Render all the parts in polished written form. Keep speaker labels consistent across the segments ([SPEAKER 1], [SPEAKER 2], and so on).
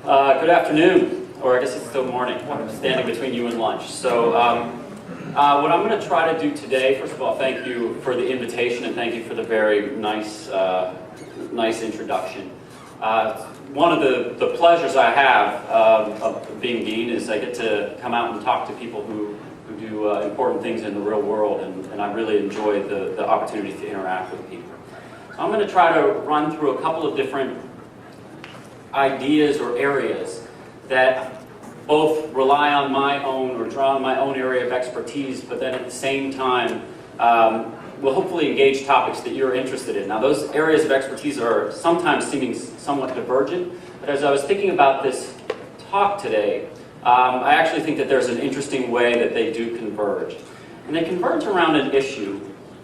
[SPEAKER 1] Good afternoon, or I guess it's still morning. I'm standing between you and lunch. So what I'm going to try to do today, first of all, thank you for the invitation and thank you for the very nice introduction. One of the pleasures I have of being dean is I get to come out and talk to people who do important things in the real world, and I really enjoy the opportunity to interact with people. So I'm going to try to run through a couple of different ideas or areas that both rely on my own or draw on my own area of expertise, but then at the same time will hopefully engage topics that you're interested in. Now those areas of expertise are sometimes seeming somewhat divergent, but as I was thinking about this talk today, I actually think that there's an interesting way that they do converge. And they converge around an issue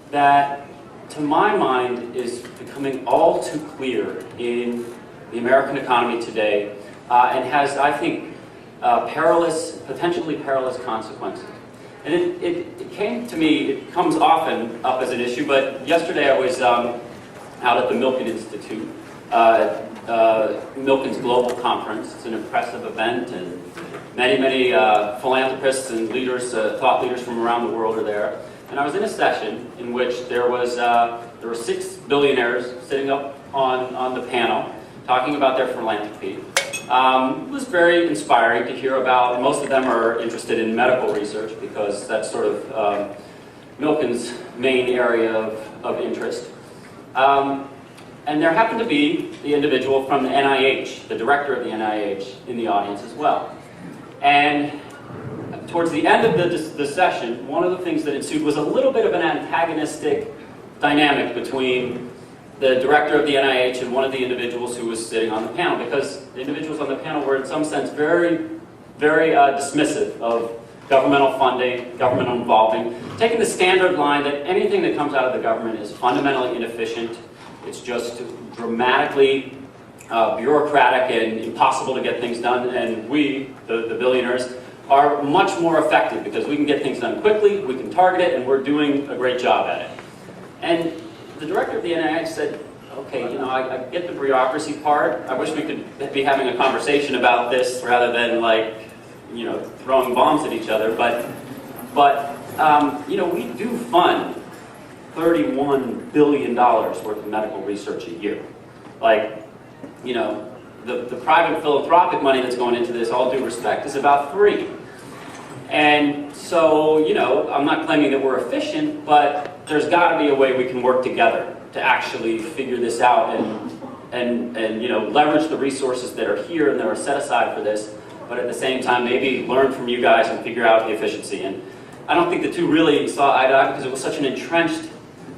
[SPEAKER 1] that, to my mind, is becoming all too clear in the American economy today, and has, I think, potentially perilous consequences. And it came to me, it comes often up as an issue, but yesterday I was out at the Milken Institute, Milken's Global Conference. It's an impressive event, and many philanthropists and leaders, thought leaders from around the world are there. And I was in a session in which there were 6 billionaires sitting up on the panel, talking about their philanthropy. It was very inspiring to hear about. Most of them are interested in medical research because that's sort of Milken's main area of interest. And there happened to be the individual from the NIH, the director of the NIH, in the audience as well. And towards the end of the session, one of the things that ensued was a little bit of an antagonistic dynamic between the director of the NIH and one of the individuals who was sitting on the panel, because the individuals on the panel were in some sense very dismissive of governmental funding, governmental involvement, taking the standard line that anything that comes out of the government is fundamentally inefficient, it's just dramatically bureaucratic and impossible to get things done, and we, the billionaires, are much more effective because we can get things done quickly, we can target it, and we're doing a great job at it. And the director of the NIH said, okay, I get the bureaucracy part. I wish we could be having a conversation about this rather than throwing bombs at each other. But we do fund $31 billion worth of medical research a year. The private philanthropic money that's going into this, all due respect, is about 3. And so, I'm not claiming that we're efficient, but there's got to be a way we can work together to actually figure this out and leverage the resources that are here and that are set aside for this, but at the same time maybe learn from you guys and figure out the efficiency. And I don't think the two really saw eye to eye because it was such an entrenched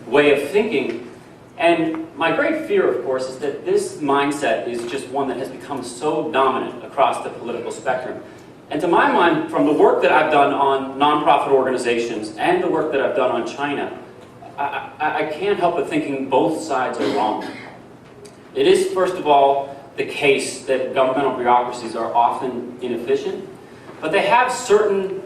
[SPEAKER 1] way of thinking. And my great fear, of course, is that this mindset is just one that has become so dominant across the political spectrum. And to my mind, from the work that I've done on nonprofit organizations and the work that I've done on China, I can't help but thinking both sides are wrong. It is, first of all, the case that governmental bureaucracies are often inefficient, but they have certain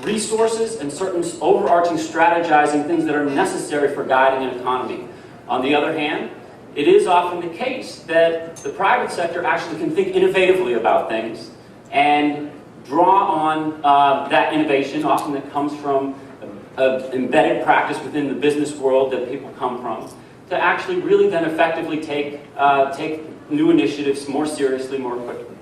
[SPEAKER 1] resources and certain overarching strategizing things that are necessary for guiding an economy. On the other hand, it is often the case that the private sector actually can think innovatively about things and draw on that innovation, often that comes from embedded practice within the business world that people come from, to actually really then effectively take new initiatives more seriously, more quickly.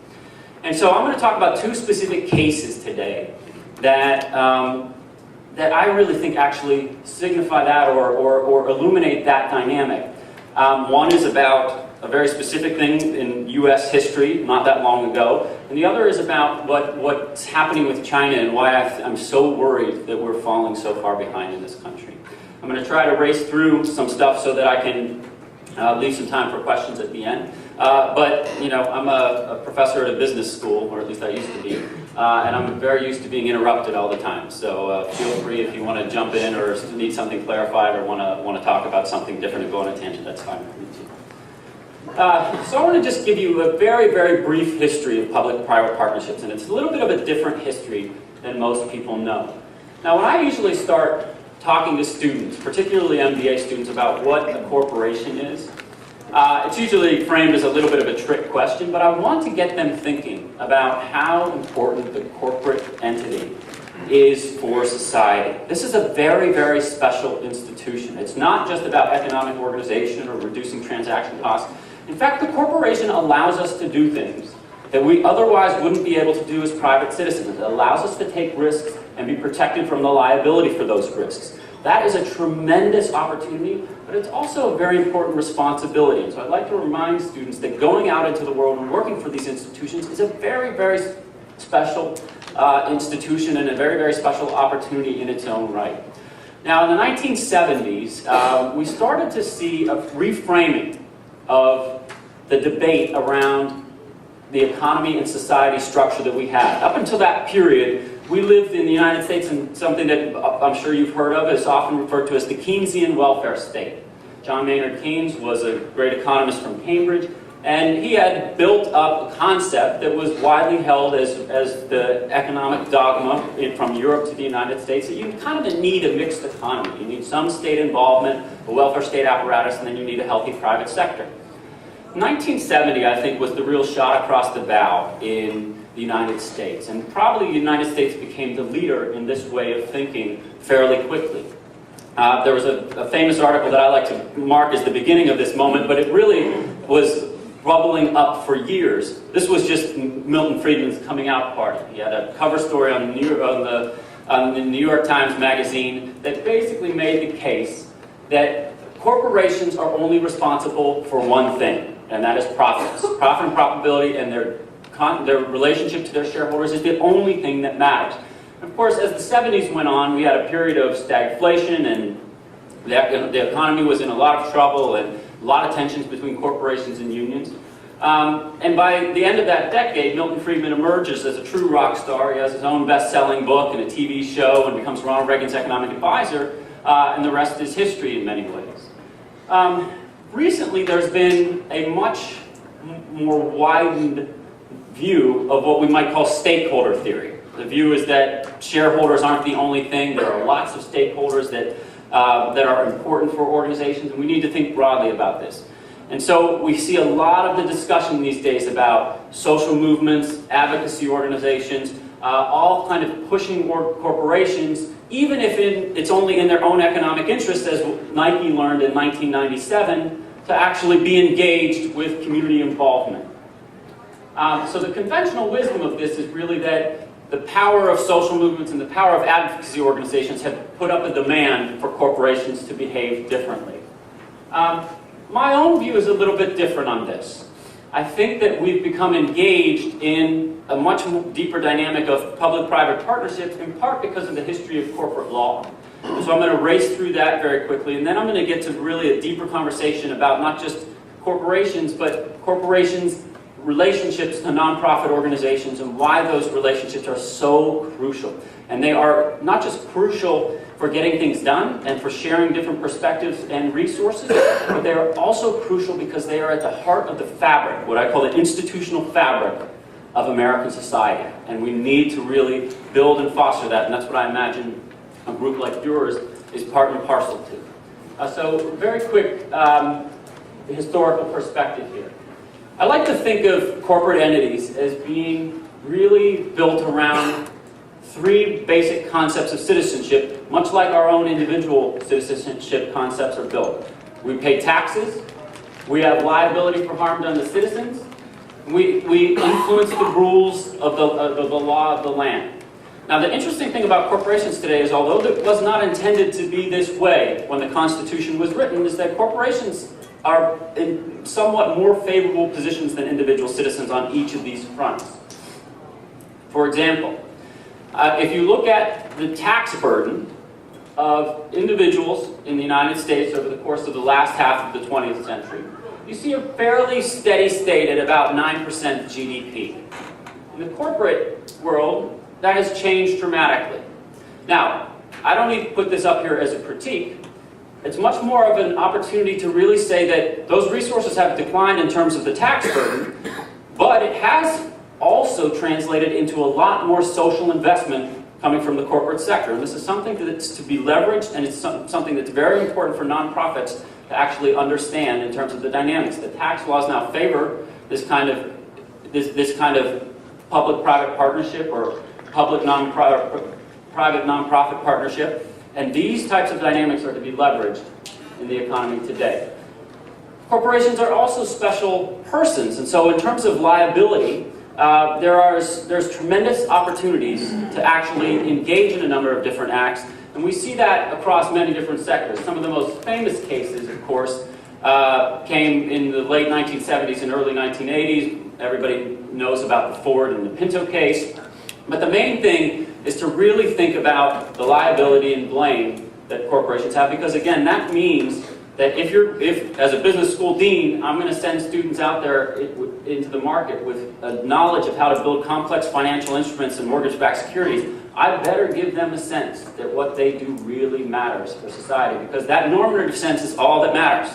[SPEAKER 1] And so I'm going to talk about 2 specific cases today that I really think actually signify that or illuminate that dynamic. One is about a very specific thing in U.S. history, not that long ago, and the other is about what's happening with China and why I'm so worried that we're falling so far behind in this country. I'm going to try to race through some stuff so that I can leave some time for questions at the end. But I'm a professor at a business school, or at least I used to be, and I'm very used to being interrupted all the time. So feel free if you want to jump in or need something clarified or want to talk about something different and go on a tangent. That's fine with me too. So I want to just give you a very brief history of public-private partnerships, and it's a little bit of a different history than most people know. Now, when I usually start talking to students, particularly MBA students, about what a corporation is, It's usually framed as a little bit of a trick question, but I want to get them thinking about how important the corporate entity is for society. This is a very, very special institution. It's not just about economic organization or reducing transaction costs. In fact, the corporation allows us to do things that we otherwise wouldn't be able to do as private citizens. It allows us to take risks and be protected from the liability for those risks. That is a tremendous opportunity, but it's also a very important responsibility. And so I'd like to remind students that going out into the world and working for these institutions is a very, very special institution and a very, very special opportunity in its own right. Now, in the 1970s, we started to see a reframing of the debate around the economy and society structure that we had. Up until that period, we lived in the United States in something that I'm sure you've heard of. It's often referred to as the Keynesian welfare state. John Maynard Keynes was a great economist from Cambridge, and he had built up a concept that was widely held as the economic dogma from Europe to the United States, that you kind of need a mixed economy. You need some state involvement, a welfare state apparatus, and then you need a healthy private sector. 1970, I think, was the real shot across the bow in the United States. And probably the United States became the leader in this way of thinking fairly quickly. There was a famous article that I like to mark as the beginning of this moment, but it really was bubbling up for years. This was just Milton Friedman's coming out party. He had a cover story on the New York Times Magazine that basically made the case that corporations are only responsible for one thing, and that is profits. Profit and profitability and their relationship to their shareholders is the only thing that matters. Of course, as the 70s went on, we had a period of stagflation, and the economy was in a lot of trouble, and a lot of tensions between corporations and unions. And by the end of that decade, Milton Friedman emerges as a true rock star. He has his own best-selling book and a TV show and becomes Ronald Reagan's economic advisor, and the rest is history in many ways. Recently, there's been a much more widened view of what we might call stakeholder theory. The view is that shareholders aren't the only thing. There are lots of stakeholders that are important for organizations, and we need to think broadly about this. And so we see a lot of the discussion these days about social movements, advocacy organizations, all kind of pushing corporations, even if it's only in their own economic interest, as Nike learned in 1997, to actually be engaged with community involvement. So the conventional wisdom of this is really that the power of social movements and the power of advocacy organizations have put up a demand for corporations to behave differently. My own view is a little bit different on this. I think that we've become engaged in a much deeper dynamic of public-private partnerships, in part because of the history of corporate law. So I'm going to race through that very quickly, and then I'm going to get to really a deeper conversation about not just corporations, but corporations' relationships to nonprofit organizations and why those relationships are so crucial. And they are not just crucial for getting things done and for sharing different perspectives and resources, but they are also crucial because they are at the heart of the fabric, what I call the institutional fabric of American society. And we need to really build and foster that, and that's what I imagine a group like yours is part and parcel to. So very quick historical perspective here. I like to think of corporate entities as being really built around three basic concepts of citizenship, much like our own individual citizenship concepts are built. We pay taxes, we have liability for harm done to citizens, and we influence the rules of the law of the land. Now, the interesting thing about corporations today is, although it was not intended to be this way when the Constitution was written, is that corporations are in somewhat more favorable positions than individual citizens on each of these fronts. For example, if you look at the tax burden of individuals in the United States over the course of the last half of the 20th century, you see a fairly steady state at about 9% GDP. In the corporate world, that has changed dramatically. Now, I don't need to put this up here as a critique. It's much more of an opportunity to really say that those resources have declined in terms of the tax burden, but it has also translated into a lot more social investment coming from the corporate sector. And this is something that's to be leveraged, and it's something that's very important for nonprofits to actually understand in terms of the dynamics. The tax laws now favor this kind of public-private partnership or private nonprofit partnership, and these types of dynamics are to be leveraged in the economy today. Corporations are also special persons, and so in terms of liability, there's tremendous opportunities to actually engage in a number of different acts, and we see that across many different sectors. Some of the most famous cases, of course, came in the late 1970s and early 1980s. Everybody knows about the Ford and the Pinto case. But the main thing is to really think about the liability and blame that corporations have, because again, that means that if as a business school dean, I'm going to send students out there into the market with a knowledge of how to build complex financial instruments and mortgage-backed securities, I better give them a sense that what they do really matters for society, because that normative sense is all that matters.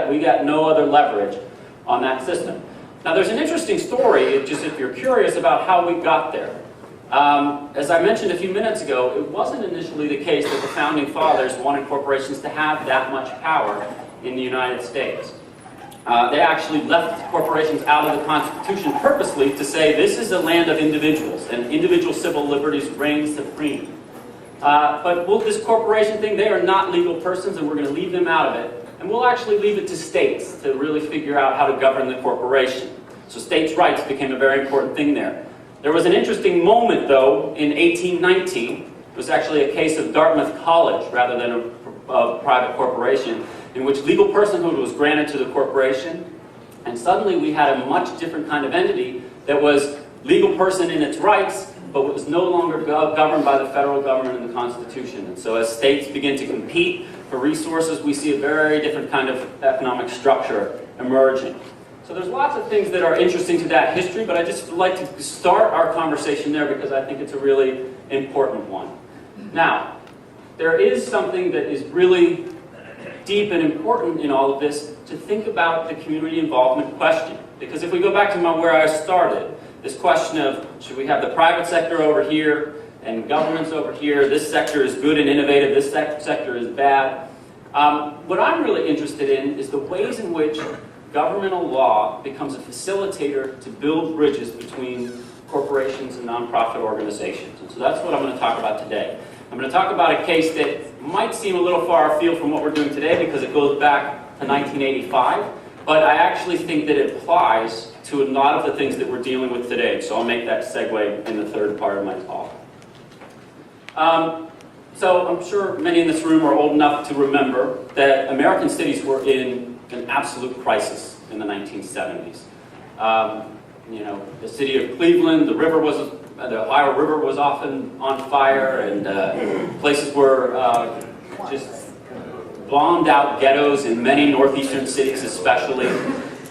[SPEAKER 1] We got no other leverage on that system. Now, there's an interesting story, if you're curious about how we got there. As I mentioned a few minutes ago, it wasn't initially the case that the Founding Fathers wanted corporations to have that much power in the United States. They actually left corporations out of the Constitution purposely to say this is a land of individuals, and individual civil liberties reign supreme. But this corporation thing, they are not legal persons, and we're going to leave them out of it. And we'll actually leave it to states to really figure out how to govern the corporation. So states' rights became a very important thing there. There was an interesting moment, though, in 1819. It was actually a case of Dartmouth College rather than a private corporation, in which legal personhood was granted to the corporation. And suddenly we had a much different kind of entity that was legal person in its rights, but was no longer governed by the federal government and the Constitution. And so as states begin to compete for resources, we see a very different kind of economic structure emerging. So there's lots of things that are interesting to that history, but I just would like to start our conversation there because I think it's a really important one. Now, there is something that is really deep and important in all of this, to think about the community involvement question. Because if we go back to where I started, this question of should we have the private sector over here and governments over here, this sector is good and innovative, this sector is bad. What I'm really interested in is the ways in which governmental law becomes a facilitator to build bridges between corporations and nonprofit organizations. And so that's what I'm going to talk about today. I'm going to talk about a case that might seem a little far afield from what we're doing today because it goes back to 1985, but I actually think that it applies to a lot of the things that we're dealing with today. So I'll make that segue in the third part of my talk. So I'm sure many in this room are old enough to remember that American cities were in an absolute crisis in the 1970s. The city of Cleveland, the Ohio River was often on fire, and places were just bombed out ghettos in many northeastern cities especially.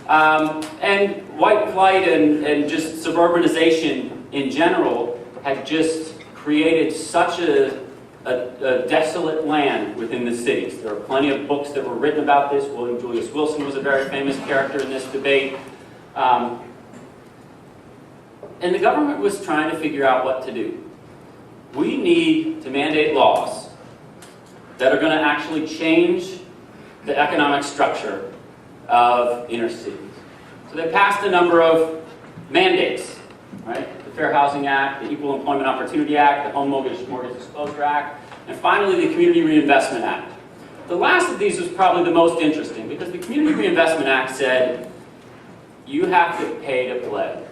[SPEAKER 1] And white flight and just suburbanization in general had just created such a desolate land within the cities. There are plenty of books that were written about this. William Julius Wilson was a very famous character in this debate. And the government was trying to figure out what to do. We need to mandate laws that are going to actually change the economic structure of inner cities. So they passed a number of mandates, right? The Fair Housing Act, the Equal Employment Opportunity Act, the Home Mortgage Disclosure Act, and finally the Community Reinvestment Act. The last of these was probably the most interesting because the Community Reinvestment Act said you have to pay to play.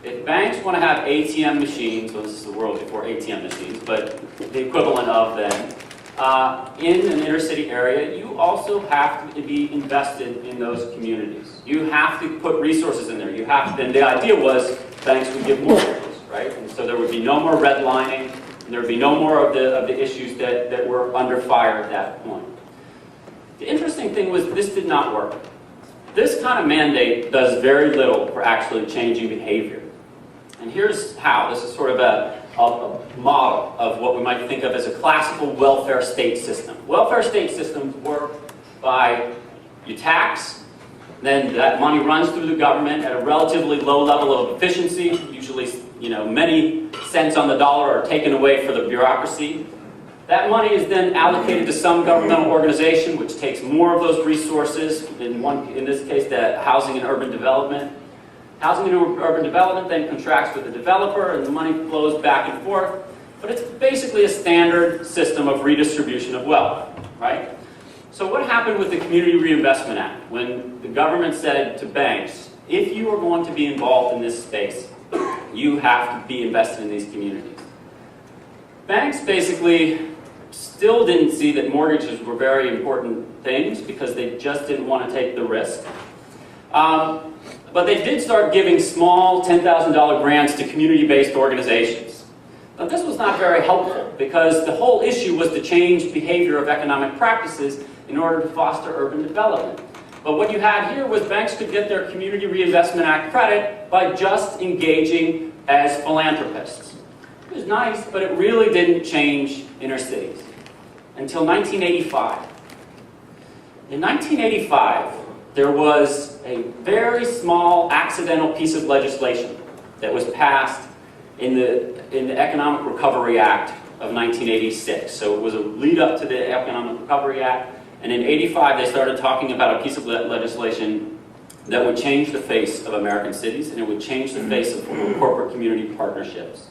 [SPEAKER 1] If banks want to have ATM machines, well, this is the world before ATM machines, but the equivalent of them, in an inner city area, you also have to be invested in those communities. You have to put resources in there. And the idea was banks would give mortgages, right? And so there would be no more redlining, and there would be no more of the issues that were under fire at that point. The interesting thing was this did not work. This kind of mandate does very little for actually changing behavior. And here's how. This is sort of a model of what we might think of as a classical welfare state system. Welfare state systems work by you tax, then that money runs through the government at a relatively low level of efficiency. Usually, many cents on the dollar are taken away for the bureaucracy. That money is then allocated to some governmental organization, which takes more of those resources, in this case, the housing and urban development. Housing and urban development then contracts with the developer, and the money flows back and forth. But it's basically a standard system of redistribution of wealth, right? So what happened with the Community Reinvestment Act when the government said to banks, if you are going to be involved in this space, you have to be invested in these communities? Banks basically still didn't see that mortgages were very important things because they just didn't want to take the risk. But they did start giving small $10,000 grants to community-based organizations. Now this was not very helpful because the whole issue was to change behavior of economic practices in order to foster urban development. But what you had here was banks could get their Community Reinvestment Act credit by just engaging as philanthropists. It was nice, but it really didn't change inner cities until 1985. In 1985, there was a very small accidental piece of legislation that was passed in the Economic Recovery Act of 1986. So it was a lead up to the Economic Recovery Act, and in 85 they started talking about a piece of legislation that would change the face of American cities, and it would change the face of corporate community partnerships.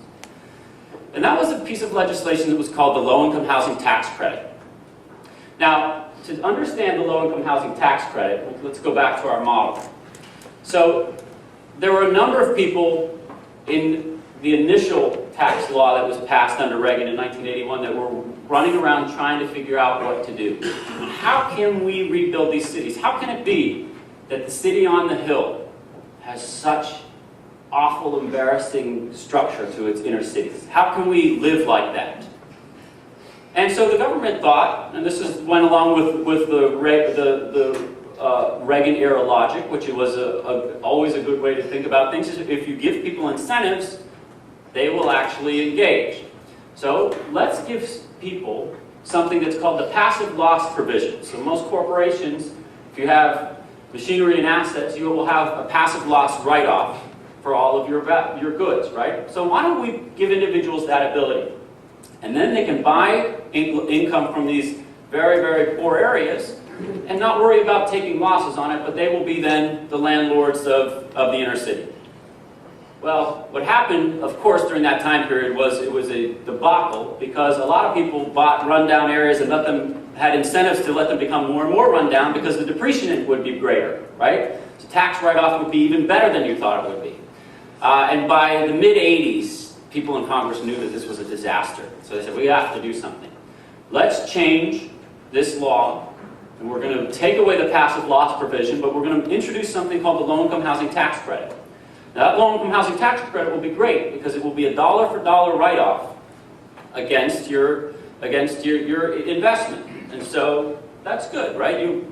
[SPEAKER 1] And that was a piece of legislation that was called the Low-Income Housing Tax Credit. Now, to understand the Low-Income Housing Tax Credit, let's go back to our model. So, there were a number of people in the initial tax law that was passed under Reagan in 1981 that were running around trying to figure out what to do. How can we rebuild these cities? How can it be that the city on the hill has such awful, embarrassing structure to its inner cities? How can we live like that? And so the government thought, and went along with the Reagan-era logic, which was always a good way to think about things, is if you give people incentives, they will actually engage. So let's give people something that's called the passive loss provision. So most corporations, if you have machinery and assets, you will have a passive loss write-off for all of your goods, right? So why don't we give individuals that ability? And then they can buy income from these very, very poor areas and not worry about taking losses on it, but they will be then the landlords of the inner city. Well, what happened, of course, during that time period was it was a debacle because a lot of people bought rundown areas and had incentives to let them become more and more rundown because the depreciation would be greater, right? So tax write-off would be even better than you thought it would be. And by the mid-'80s, people in Congress knew that this was a disaster. So they said, we have to do something. Let's change this law, and we're going to take away the passive loss provision, but we're going to introduce something called the Low-Income Housing Tax Credit. Now, that Low-Income Housing Tax Credit will be great because it will be a dollar-for-dollar write-off against your investment. And so that's good, right?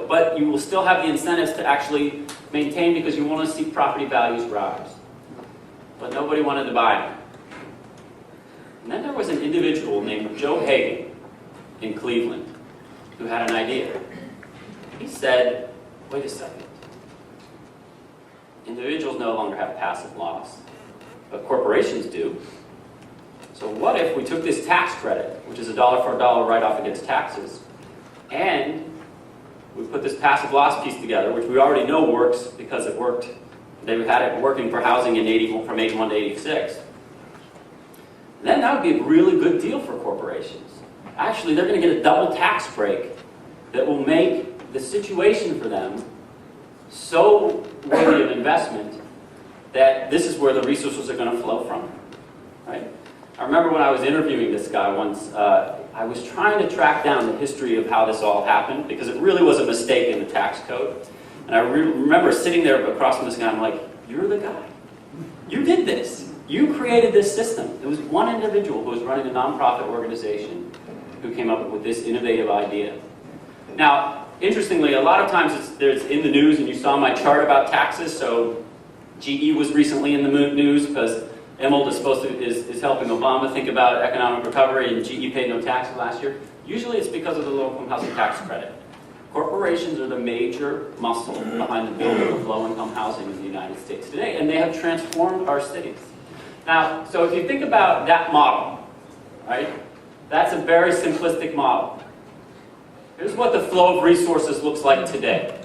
[SPEAKER 1] But you will still have the incentives to actually maintain because you want to see property values rise. But nobody wanted to buy them. And then there was an individual named Joe Hagan in Cleveland who had an idea. He said, wait a second. Individuals no longer have passive loss, but corporations do. So what if we took this tax credit, which is a dollar-for-dollar write-off against taxes, and we put this passive loss piece together, which we already know works because it worked. They had it working for housing from 81 to 86. Then that would be a really good deal for corporations. Actually, they're going to get a double tax break that will make the situation for them so worthy of investment that this is where the resources are going to flow from. Right? I remember when I was interviewing this guy once, I was trying to track down the history of how this all happened because it really was a mistake in the tax code. And I remember sitting there across from this guy, I'm like, you're the guy. You did this. You created this system. It was one individual who was running a nonprofit organization who came up with this innovative idea. Now, interestingly, a lot of times it's in the news, and you saw my chart about taxes, so GE was recently in the news because Emmett is helping Obama think about economic recovery, and GE paid no taxes last year. Usually it's because of the low-income housing tax credit. Corporations are the major muscle behind the building of low-income housing in the United States today, and they have transformed our cities. Now, so if you think about that model, right? That's a very simplistic model. Here's what the flow of resources looks like today.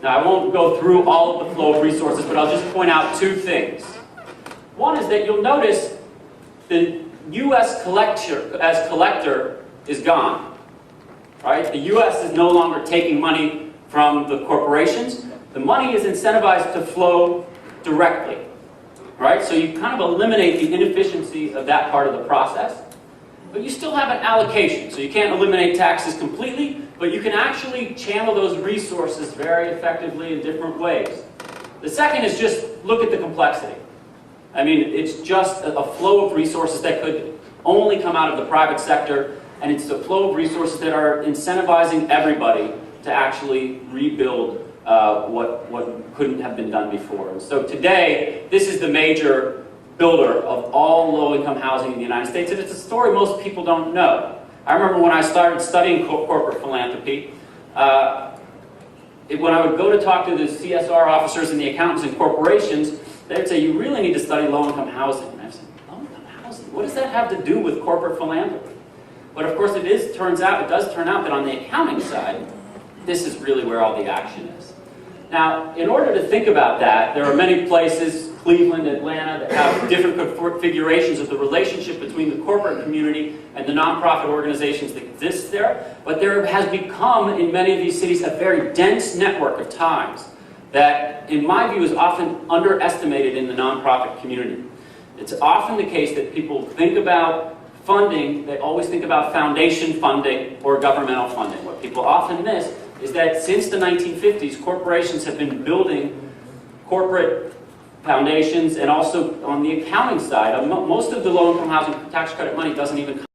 [SPEAKER 1] Now, I won't go through all of the flow of resources, but I'll just point out two things. One is that you'll notice the U.S. collector is gone. Right? The U.S. is no longer taking money from the corporations. The money is incentivized to flow directly. Right? So you kind of eliminate the inefficiencies of that part of the process. But you still have an allocation. So you can't eliminate taxes completely, but you can actually channel those resources very effectively in different ways. The second is just look at the complexity. I mean, it's just a flow of resources that could only come out of the private sector, and it's the flow of resources that are incentivizing everybody to actually rebuild what couldn't have been done before. And so today, this is the major builder of all low-income housing in the United States, and it's a story most people don't know. I remember when I started studying corporate philanthropy, when I would go to talk to the CSR officers and the accountants in corporations, they would say, you really need to study low-income housing. And I said, low-income housing? What does that have to do with corporate philanthropy? But of course, it does turn out that on the accounting side, this is really where all the action is. Now, in order to think about that, there are many places, Cleveland, Atlanta, that have different configurations of the relationship between the corporate community and the nonprofit organizations that exist there. But there has become, in many of these cities, a very dense network of ties that, in my view, is often underestimated in the nonprofit community. It's often the case that people think about funding, they always think about foundation funding or governmental funding. What people often miss is that since the 1950s, corporations have been building corporate foundations, and also on the accounting side, most of the low-income housing tax credit money doesn't even come